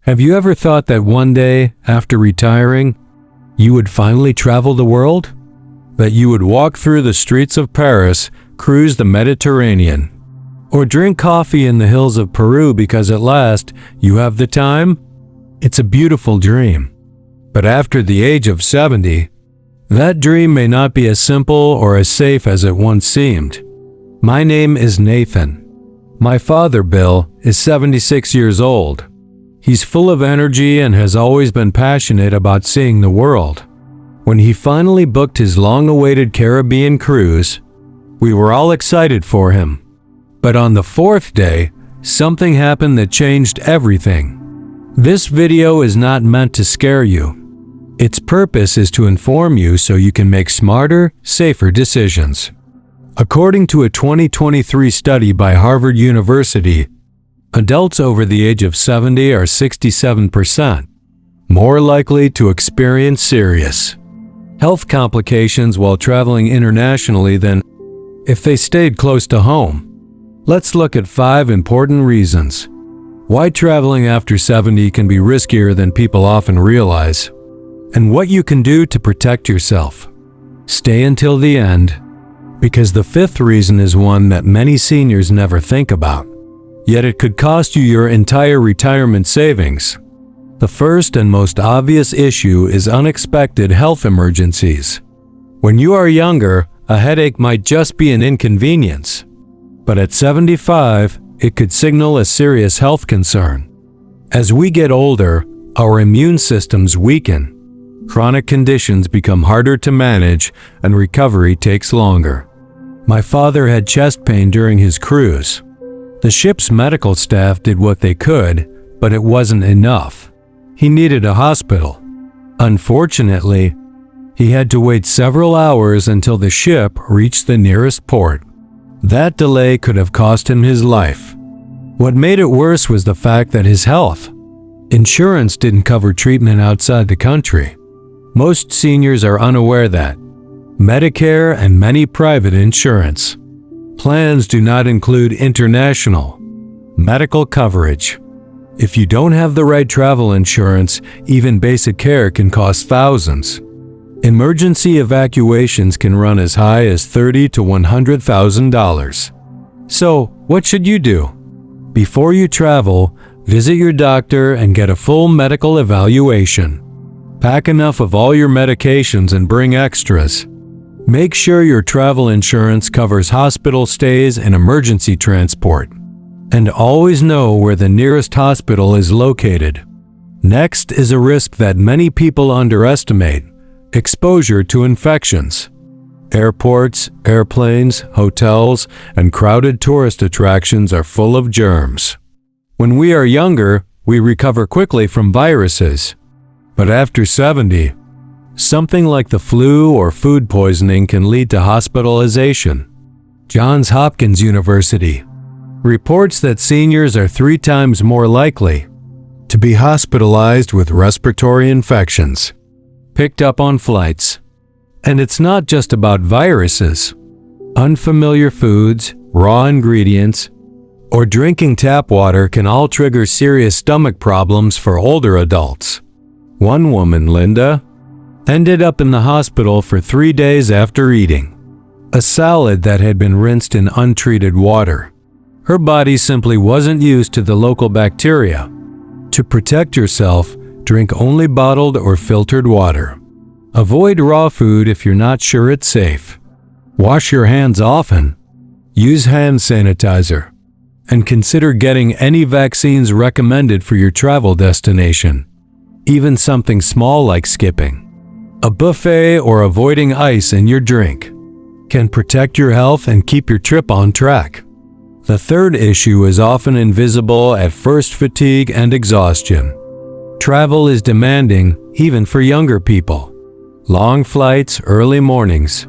Have you ever thought that one day, after retiring, you would finally travel the world? That you would walk through the streets of Paris, cruise the Mediterranean, or drink coffee in the hills of Peru because at last you have the time? It's a beautiful dream. But after the age of 70, that dream may not be as simple or as safe as it once seemed. My name is Nathan. My father, Bill, is 76 years old. He's full of energy and has always been passionate about seeing the world. When he finally booked his long-awaited Caribbean cruise, we were all excited for him. But on the fourth day, something happened that changed everything. This video is not meant to scare you. Its purpose is to inform you so you can make smarter, safer decisions. According to a 2023 study by Harvard University, adults over the age of 70 are 67% more likely to experience serious health complications while traveling internationally than if they stayed close to home. Let's look at 5 important reasons why traveling after 70 can be riskier than people often realize, and what you can do to protect yourself. Stay until the end, because the 5th reason is one that many seniors never think about. Yet it could cost you your entire retirement savings. The first and most obvious issue is unexpected health emergencies. When you are younger, a headache might just be an inconvenience. But at 75, it could signal a serious health concern. As we get older, our immune systems weaken. Chronic conditions become harder to manage and recovery takes longer. My father had chest pain during his cruise. The ship's medical staff did what they could, but it wasn't enough. He needed a hospital. Unfortunately, he had to wait several hours until the ship reached the nearest port. That delay could have cost him his life. What made it worse was the fact that his health insurance didn't cover treatment outside the country. Most seniors are unaware that Medicare and many private insurance plans do not include international medical coverage. If you don't have the right travel insurance, even basic care can cost thousands. Emergency evacuations can run as high as $30,000 to $100,000. So, what should you do? Before you travel, visit your doctor and get a full medical evaluation. Pack enough of all your medications and bring extras. Make sure your travel insurance covers hospital stays and emergency transport. And always know where the nearest hospital is located. Next is a risk that many people underestimate: exposure to infections. Airports, airplanes, hotels, and crowded tourist attractions are full of germs. When we are younger, we recover quickly from viruses. But after 70, something like the flu or food poisoning can lead to hospitalization. Johns Hopkins University reports that seniors are 3 times more likely to be hospitalized with respiratory infections picked up on flights. And it's not just about viruses. Unfamiliar foods, raw ingredients, or drinking tap water can all trigger serious stomach problems for older adults. One woman, Linda, ended up in the hospital for 3 days after eating a salad that had been rinsed in untreated water. Her body simply wasn't used to the local bacteria. To protect yourself, drink only bottled or filtered water. Avoid raw food if you're not sure it's safe. Wash your hands often. Use hand sanitizer. And consider getting any vaccines recommended for your travel destination. Even something small like skipping a buffet or avoiding ice in your drink can protect your health and keep your trip on track. The third issue is often invisible at first: fatigue and exhaustion. Travel is demanding, even for younger people. Long flights, early mornings,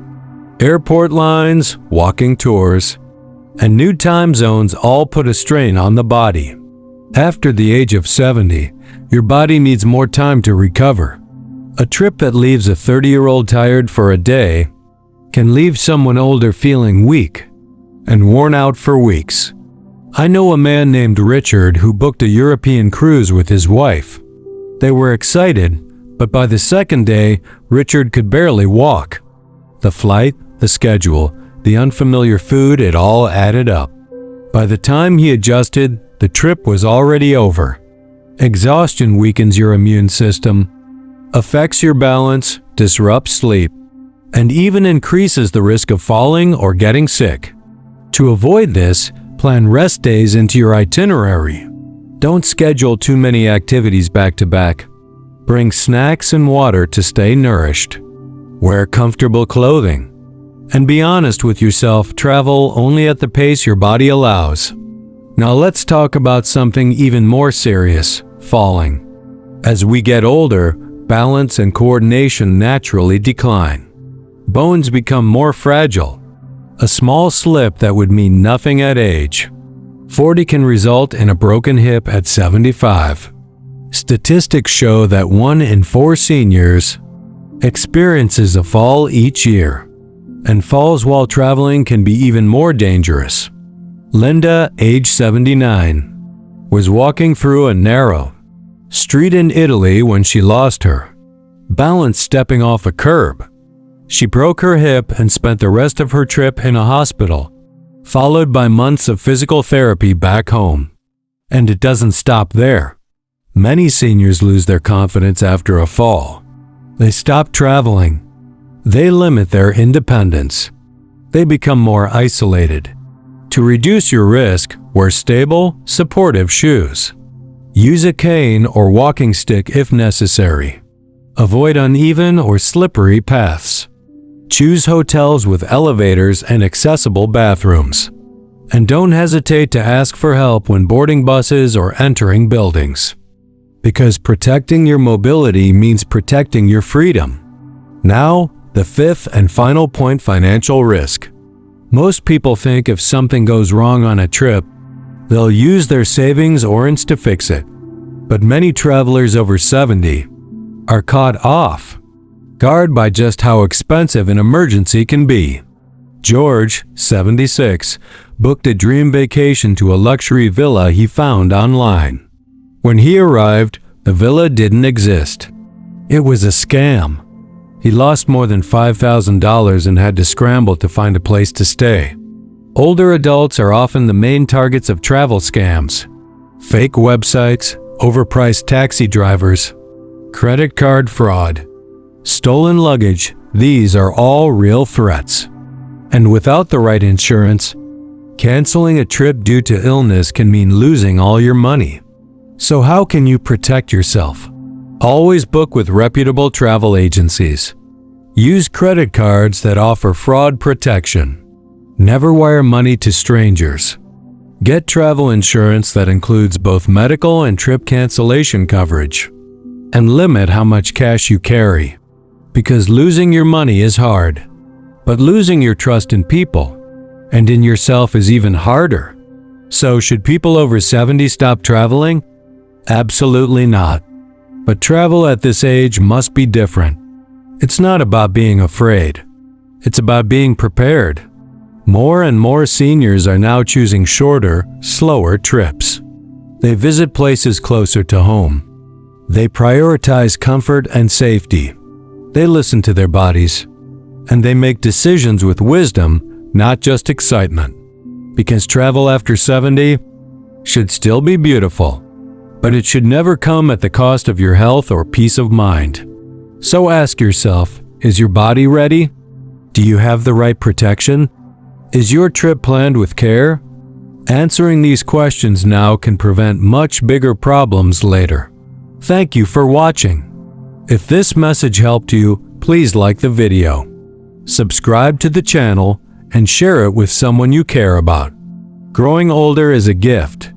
airport lines, walking tours, and new time zones all put a strain on the body. After the age of 70, your body needs more time to recover. A trip that leaves a 30-year-old tired for a day can leave someone older feeling weak and worn out for weeks. I know a man named Richard who booked a European cruise with his wife. They were excited, but by the second day, Richard could barely walk. The flight, the schedule, the unfamiliar food, it all added up. By the time he adjusted, the trip was already over. Exhaustion weakens your immune system, affects your balance, disrupts sleep, and even increases the risk of falling or getting sick. To avoid this, plan rest days into your itinerary. Don't schedule too many activities back to back. Bring snacks and water to stay nourished. Wear comfortable clothing. And be honest with yourself, travel only at the pace your body allows. Now let's talk about something even more serious, falling. As we get older, balance and coordination naturally decline. Bones become more fragile. A small slip that would mean nothing at age 40 can result in a broken hip at 75. Statistics show that 1 in 4 seniors experiences a fall each year, and falls while traveling can be even more dangerous. Linda, age 79, was walking through a narrow street in Italy when she lost her balance stepping off a curb. She broke her hip and spent the rest of her trip in a hospital, followed by months of physical therapy back home. And it doesn't stop there. Many seniors lose their confidence after a fall. They stop traveling. They limit their independence. They become more isolated. To reduce your risk, wear stable, supportive shoes. Use a cane or walking stick if necessary. Avoid uneven or slippery paths. Choose hotels with elevators and accessible bathrooms. And don't hesitate to ask for help when boarding buses or entering buildings. Because protecting your mobility means protecting your freedom. Now, the fifth and final point: financial risk. Most people think if something goes wrong on a trip, they'll use their savings or earnings to fix it. But many travelers over 70 are caught off guard by just how expensive an emergency can be. George, 76, booked a dream vacation to a luxury villa he found online. When he arrived, the villa didn't exist. It was a scam. He lost more than $5,000 and had to scramble to find a place to stay. Older adults are often the main targets of travel scams. Fake websites, overpriced taxi drivers, credit card fraud, stolen luggage, these are all real threats. And without the right insurance, canceling a trip due to illness can mean losing all your money. So how can you protect yourself? Always book with reputable travel agencies. Use credit cards that offer fraud protection. Never wire money to strangers. Get travel insurance that includes both medical and trip cancellation coverage. And limit how much cash you carry. Because losing your money is hard. But losing your trust in people and in yourself is even harder. So should people over 70 stop traveling? Absolutely not. But travel at this age must be different. It's not about being afraid. It's about being prepared. More and more seniors are now choosing shorter, slower trips. They visit places closer to home. They prioritize comfort and safety. They listen to their bodies. And they make decisions with wisdom, not just excitement. Because travel after 70 should still be beautiful. But it should never come at the cost of your health or peace of mind. So ask yourself, is your body ready? Do you have the right protection? Is your trip planned with care? Answering these questions now can prevent much bigger problems later. Thank you for watching. If this message helped you, please like the video, subscribe to the channel, and share it with someone you care about. Growing older is a gift.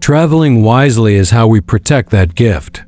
Traveling wisely is how we protect that gift.